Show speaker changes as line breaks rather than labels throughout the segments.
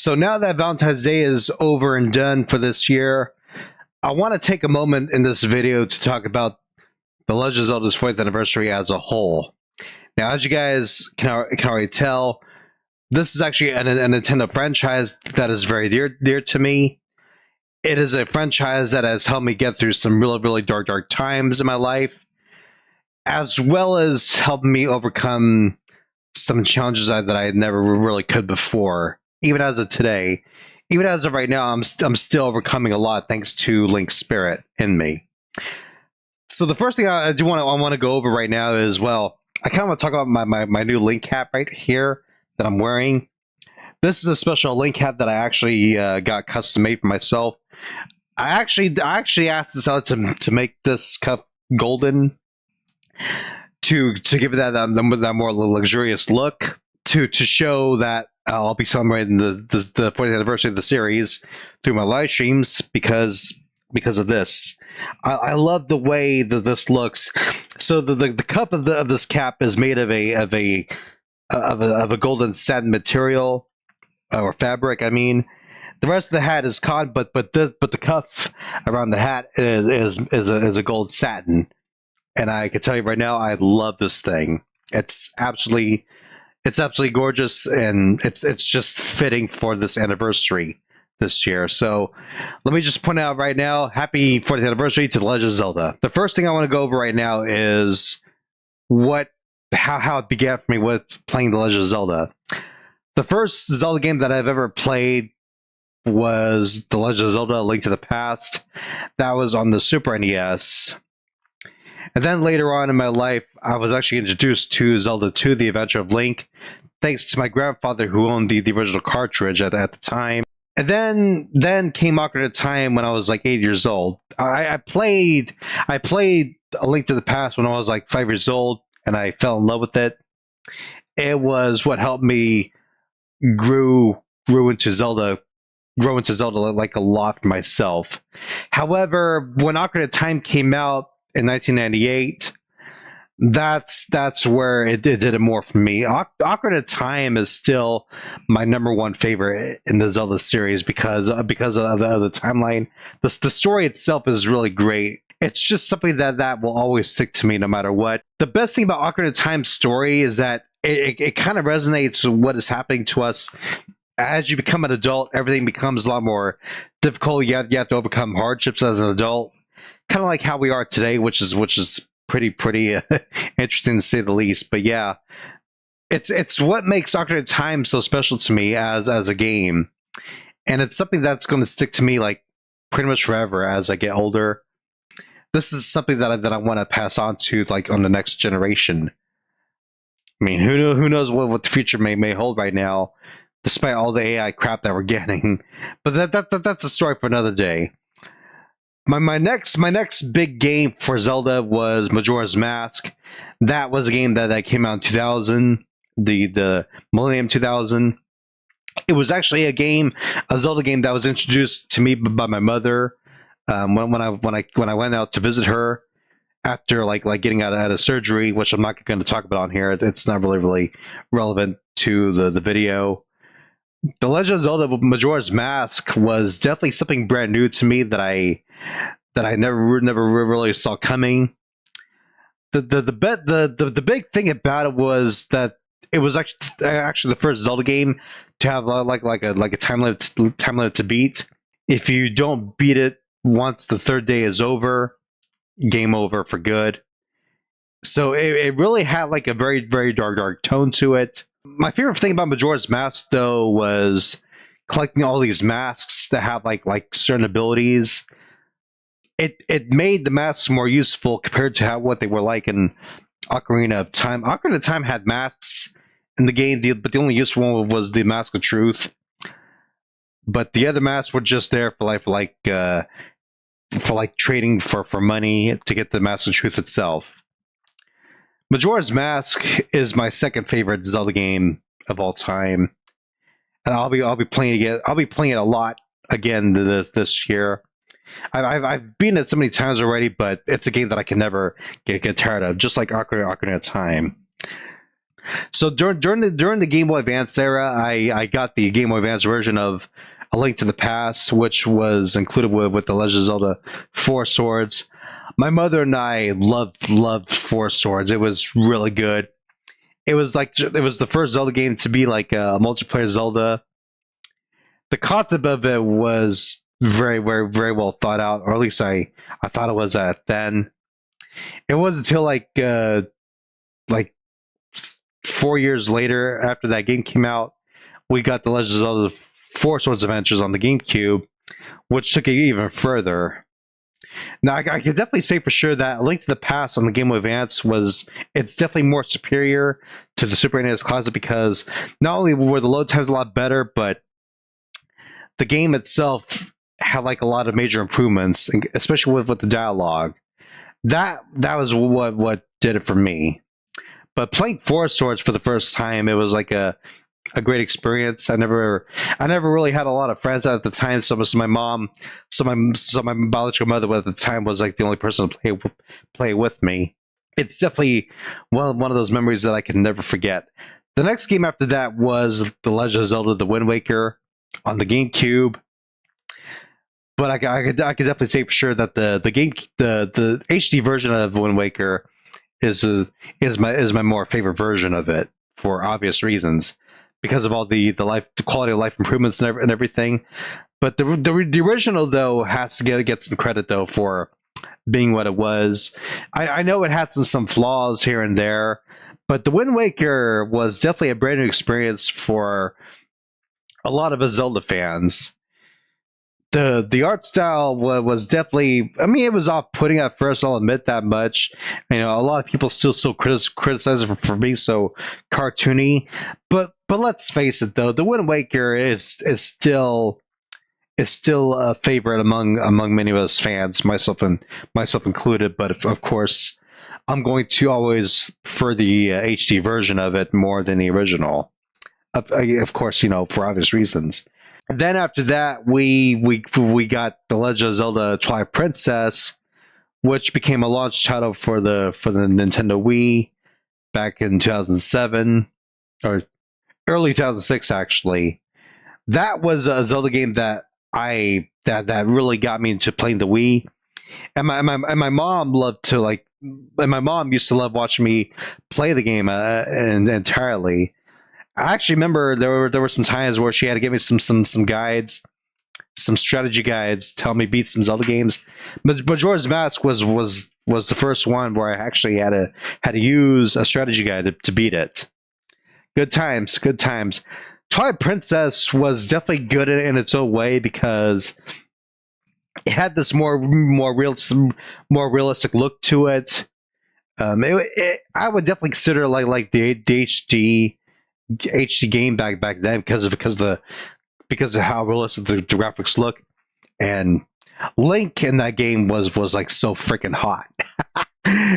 So now that Valentine's Day is over and done for this year, I want to take a moment in this video to talk about the Legend of Zelda's 40th anniversary as a whole. Now, as you guys can already tell, this is actually a Nintendo franchise that is very dear to me. It is a franchise that has helped me get through some really dark times in my life, as well as helped me overcome some challenges that I never really could before. Even as of today, even as of right now, I'm still overcoming a lot thanks to Link's spirit in me. So the first thing I want to go over right now is, well, I kind of want to talk about my new Link cap right here that I'm wearing. This is a special Link cap that I actually got custom made for myself. I actually asked the seller to make this cuff golden to give it that more luxurious look, to show that I'll be celebrating the 40th anniversary of the series through my live streams because of this. I love the way that this looks. So the cup of this cap is made of a golden satin material or fabric. I mean, the rest of the hat is cotton, but the cuff around the hat is a gold satin. And I can tell you right now, I love this thing. It's absolutely gorgeous, and it's just fitting for this anniversary this year. So let me just point out right now, happy 40th anniversary to The Legend of Zelda. The first thing I want to go over right now is how it began for me with playing The Legend of Zelda. The first Zelda game that I've ever played was The Legend of Zelda: A Link to the Past. That was on the Super NES. And then later on in my life, I was actually introduced to Zelda 2, The Adventure of Link, thanks to my grandfather who owned the original cartridge at the time. And then came Ocarina of Time when I was like 8 years old. I played A Link to the Past when I was like 5 years old, and I fell in love with it. It was what helped me grow into Zelda like a lot for myself. However, when Ocarina of Time came out in 1998, that's where it did it more for me. Ocarina of Time is still my #1 favorite in the Zelda series because of the timeline. The story itself is really great. It's just something that will always stick to me no matter what. The best thing about Ocarina of Time's story is that it kind of resonates with what is happening to us. As you become an adult, everything becomes a lot more difficult. You have to overcome hardships as an adult, kind of like how we are today, which is pretty interesting to say the least. But yeah, it's what makes Ocarina of Time so special to me as a game, and it's something that's going to stick to me like pretty much forever as I get older. This is something that I want to pass on to like on the next generation. I mean, who knows what the future may hold right now, despite all the AI crap that we're getting. But that's a story for another day. My next big game for Zelda was Majora's Mask. That was a game that came out in 2000, the Millennium 2000. It was actually a Zelda game that was introduced to me by my mother when I went out to visit her after like getting out of surgery, which I'm not going to talk about on here. It's not really relevant to the video. The Legend of Zelda Majora's Mask was definitely something brand new to me that I never really saw coming. The big thing about it was that it was actually the first Zelda game to have like a time limit to beat. If you don't beat it once the third day is over, game over for good. So it really had like a very dark tone to it. My favorite thing about Majora's Mask, though, was collecting all these masks that have like certain abilities. It made the masks more useful compared to what they were like in Ocarina of Time. Ocarina of Time had masks in the game, but the only useful one was the Mask of Truth. But the other masks were just there for trading for money to get the Mask of Truth itself. Majora's Mask is my second favorite Zelda game of all time, and I'll be playing it. I'll be playing it a lot again this year. I've beaten it so many times already, but it's a game that I can never get tired of, just like Ocarina of Time. So during the Game Boy Advance era, I got the Game Boy Advance version of A Link to the Past, which was included with the Legend of Zelda Four Swords. My mother and I loved Four Swords. It was really good. It was the first Zelda game to be like a multiplayer Zelda. The concept of it was very well thought out, or at least I thought it was then. It wasn't until like 4 years later, after that game came out, we got the Legend of Zelda Four Swords Adventures on the GameCube, which took it even further. Now, I can definitely say for sure that Link to the Past on the Game Boy Advance it's definitely more superior to the Super NES Classic, because not only were the load times a lot better, but the game itself had like a lot of major improvements, especially with the dialogue. That was what did it for me. But playing Four Swords for the first time, it was like a great experience. I never really had a lot of friends at the time. So my biological mother at the time was like the only person to play with me. It's definitely one of those memories that I can never forget. The next game after that was The Legend of Zelda: The Wind Waker on the GameCube. But I could definitely say for sure that the HD version of Wind Waker is my more favorite version of it, for obvious reasons, because of all the quality of life improvements and everything. But the original, though, has to get some credit, though, for being what it was. I know it had some flaws here and there, but the Wind Waker was definitely a brand new experience for a lot of us Zelda fans. The art style was definitely, I mean, it was off putting at first, I'll admit that much. You know, a lot of people still criticize it for being so cartoony, but let's face it, though, the Wind Waker is still a favorite among many of us fans, myself included. But of course, I'm going to always prefer the HD version of it more than the original, of course, you know, for obvious reasons. Then after that, we got The Legend of Zelda: Twilight Princess, which became a launch title for the Nintendo Wii back in 2007, or early 2006 actually. That was a Zelda game that that really got me into playing the Wii. And my mom loved to and my mom used to love watching me play the game entirely. I actually remember there were some times where she had to give me some guides, some strategy guides, tell me beat some Zelda games. But Majora's Mask was the first one where I actually had to use a strategy guide to beat it. Good times, good times. Twilight Princess was definitely good in its own way, because it had this more realistic look to it. I would definitely consider the HD game back then, because of how realistic the graphics look. And Link in that game was like so freaking hot.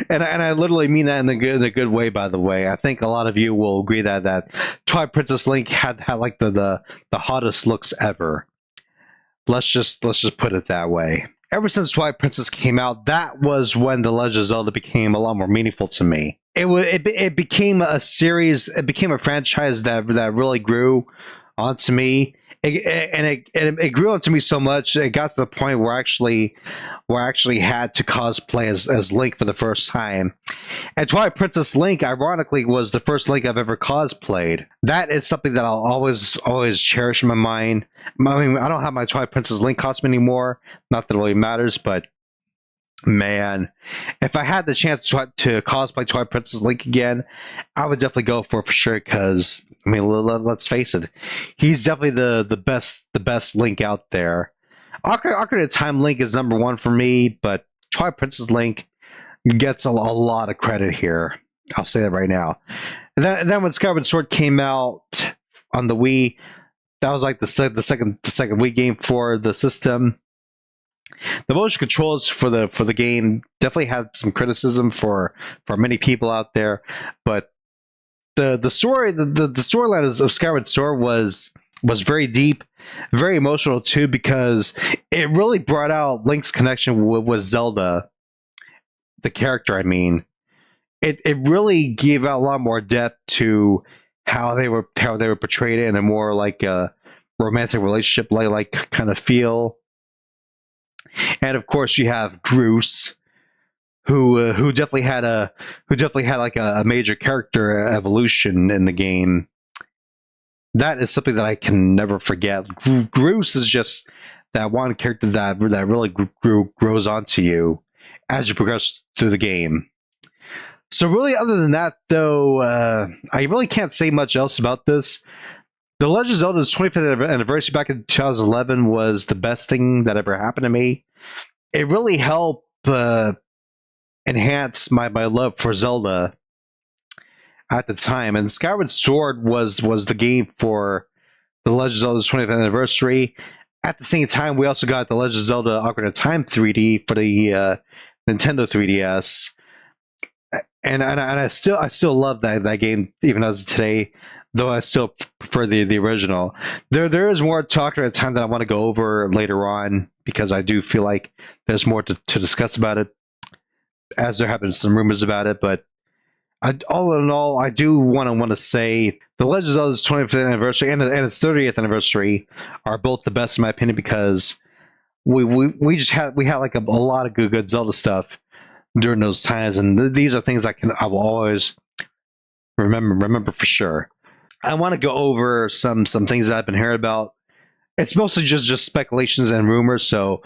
And I literally mean that in a good way, by the way. I think a lot of you will agree that Twilight Princess Link had like the hottest looks ever. Let's just put it that way. Ever since Twilight Princess came out, that was when The Legend of Zelda became a lot more meaningful to me. It became a series. It became a franchise that really grew onto me. It grew onto me so much, it got to the point where I actually had to cosplay as Link for the first time. And Twilight Princess Link, ironically, was the first Link I've ever cosplayed. That is something that I'll always cherish in my mind. I mean, I don't have my Twilight Princess Link costume anymore. Not that it really matters, but man, if I had the chance to cosplay Twilight Princess Link again, I would definitely go for sure. Because I mean, let's face it, he's definitely the best Link out there. Ocarina of Time Link is number one for me, but Twilight Princess Link gets a lot of credit here. I'll say that right now. And then when Skyward Sword came out on the Wii, that was like the second Wii game for the system. The motion controls for the game definitely had some criticism for many people out there, but the storyline of Skyward Sword was very deep, very emotional too, because it really brought out Link's connection with Zelda, the character. I mean, it really gave out a lot more depth to how they were portrayed in a more like a romantic relationship like kind of feel. And of course, you have Bruce, who definitely had like a major character evolution in the game. That is something that I can never forget. Bruce is just that one character that really grows onto you as you progress through the game. So really, other than that, though, I really can't say much else about this. The Legend of Zelda's 25th anniversary back in 2011 was the best thing that ever happened to me. It really helped enhance my love for Zelda at the time. And Skyward Sword was the game for the Legend of Zelda's 25th anniversary. At the same time, we also got the Legend of Zelda Ocarina of Time 3D for the Nintendo 3DS. And I still love that game even as today, though I still prefer the original. There is more talk at a time that I want to go over later on, because I do feel like there's more to discuss about it, as there have been some rumors about it. But all in all, I do want to say the Legend of Zelda's 25th anniversary and its 30th anniversary are both the best in my opinion, because we had like a lot of good Zelda stuff during those times, and these are things I will always remember for sure. I want to go over some things that I've been hearing about. It's mostly just speculations and rumors, so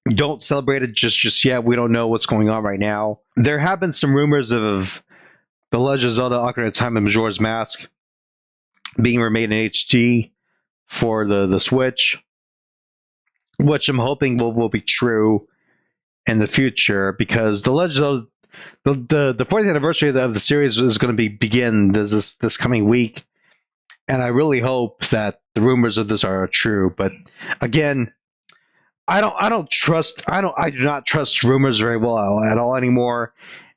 don't celebrate it just yet. We don't know what's going on right now. There have been some rumors of the Legend of Zelda Ocarina of Time and Majora's Mask being remade in HD for the Switch, which I'm hoping will be true in the future, because the Legend of the 40th anniversary of the series is going to begin this coming week, and I really hope that the rumors of this are true. But again, I do not trust rumors very well at all anymore.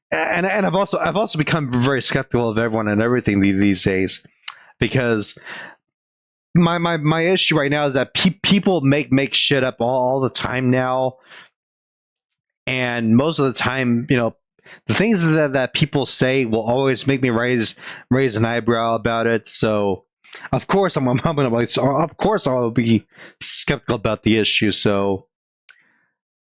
And I've also become very skeptical of everyone and everything these days, because my issue right now is that people make shit up all the time now. And most of the time, the things that people say will always make me raise an eyebrow about it. So, of course, of course, I'll be skeptical about the issue. So,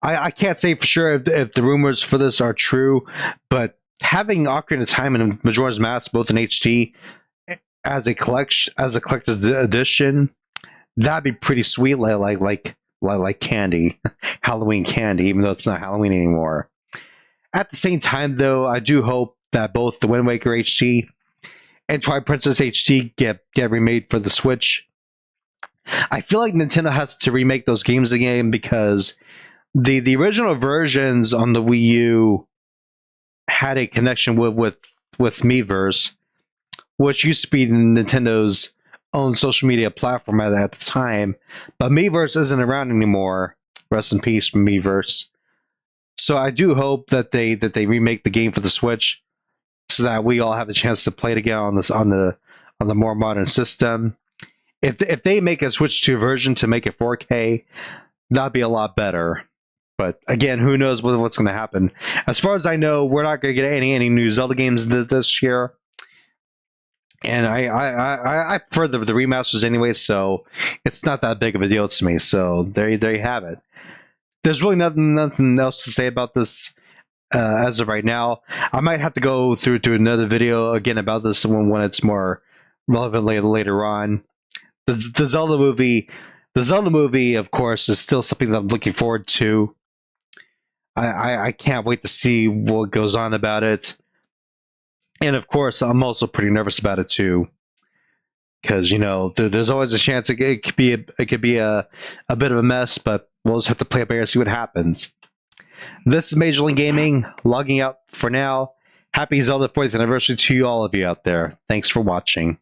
I can't say for sure if the rumors for this are true, but having Ocarina of Time and Majora's Mask both in HD as a collector's edition, that'd be pretty sweet. Like candy, Halloween candy, even though it's not Halloween anymore. At the same time, though, I do hope that both the Wind Waker HD and Twilight Princess HD get remade for the Switch. I feel like Nintendo has to remake those games again, because the original versions on the Wii U had a connection with Miiverse, which used to be Nintendo's own social media platform at the time, but Miiverse isn't around anymore. Rest in peace, Miiverse. So I do hope that they remake the game for the Switch, so that we all have a chance to play it again on the more modern system. If they make a Switch 2 version to make it 4K, that'd be a lot better. But again, who knows what's going to happen? As far as I know, we're not going to get any new Zelda games this year. And I prefer the remasters anyway, so it's not that big of a deal to me. So there you have it. There's really nothing else to say about this as of right now. I might have to go through to another video again about this when it's more relevant later on. The Zelda movie, of course, is still something that I'm looking forward to. I can't wait to see what goes on about it. And of course, I'm also pretty nervous about it too, because there's always a chance it could be a bit of a mess, but we'll just have to play it by ear and see what happens. This is Major League Gaming, logging out for now. Happy Zelda 40th anniversary to all of you out there. Thanks for watching.